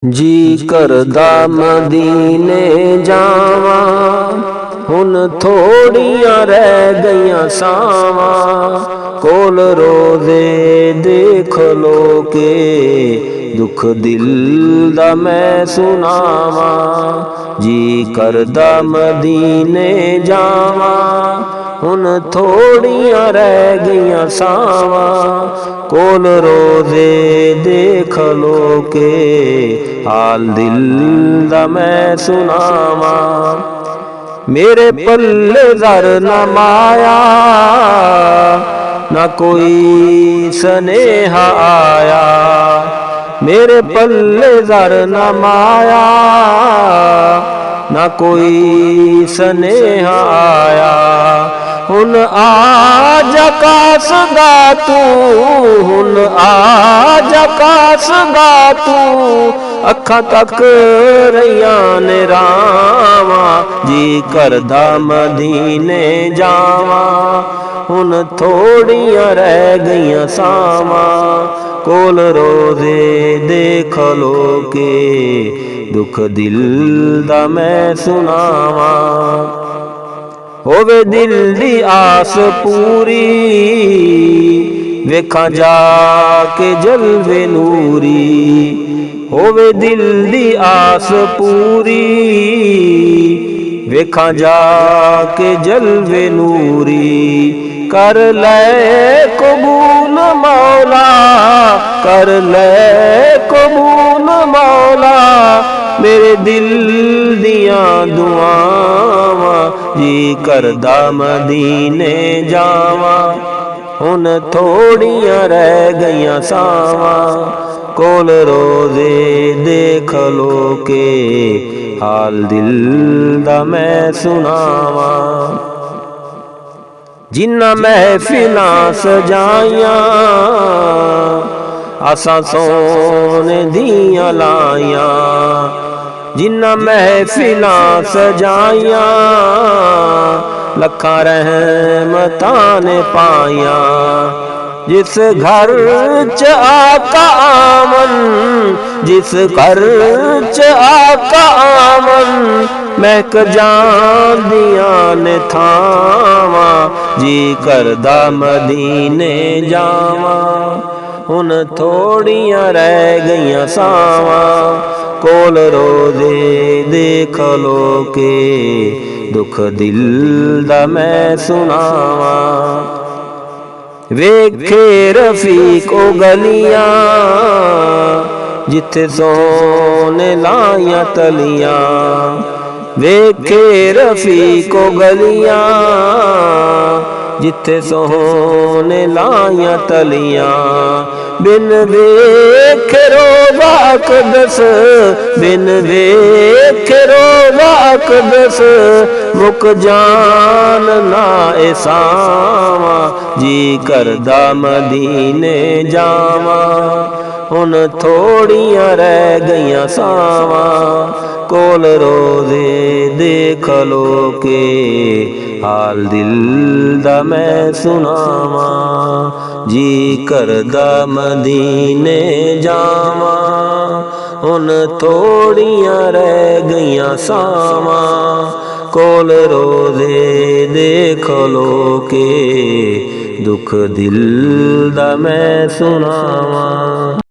जी करदा मदीने जावा हुन थोड़ियां रह गईयां सावा कोल रोज़े देख लो के दुख दिल दा मैं सुनावा। जी करदा मदीने जावा हुन थोड़ियां रह गईयां सावा कोल रोज़े देख लो के हाल दिल दा मैं सुनावा। मेरे पल्ले दर न माया न कोई स्नेहा आया, मेरे पल्ले दर न माया न कोई स्नेहा आया। हुन आज कासदा तू हुन आज कासदा तू अखा तक रहिया ने रावा। जी करदा मदीने जावा हुन थोड़ियां रह गईयां सावा कोल रोज़े देख लो के दुख दिल दा मैं सुनावा। होवे दिल दी आस पूरी वेखा जाके जलवे नूरी, होवे दिल दी आस पूरी वेखा जाके जलवे नूरी। कर ले कबूल मौला कर ले कबूल मौला मेरे दिल दियां दुआवां। जी करदा मदीने जावा हुन थोड़ियां रह गईयां सावा कोल रोज़े देख लो के हाल दिल दा मैं सुनावा। जिन्ना महफिलां सजाइयां आसां सोने दियां लाइयां, जिन्ना महफिलां सजाइयां लखां रहमतां ने पाइयां। जिस घर च आका आमन जिस घर च आका आमन महक जांदियां ने थावां। जी करदा मदीने जावा हुन थोड़ियां रह गईयां सावा कोल रोज़े देख लो के दुख दिल दा मैं सुनावा। वेखे रफीक ओ गलियां जिथे सोने लाइयां तलियां, वेखे रफीक ओ गलियां जिथे सोने लाइयां तलियां। बिन वेखे रोज़ा अक़दस बिन वेखे रोज़ा अक़दस मुक जान ना ए सावा। जी करदा मदीने जावा हुन थोड़ियां रह गईयां सावा कोल रोज़े देख लो के हाल दिल दा मैं सुनावा। जी करदा मदीने जावा हुन थोड़ियां रह गईयां सावा कोल रोज़े देख लो के दुख दिल दा मैं सुनावा।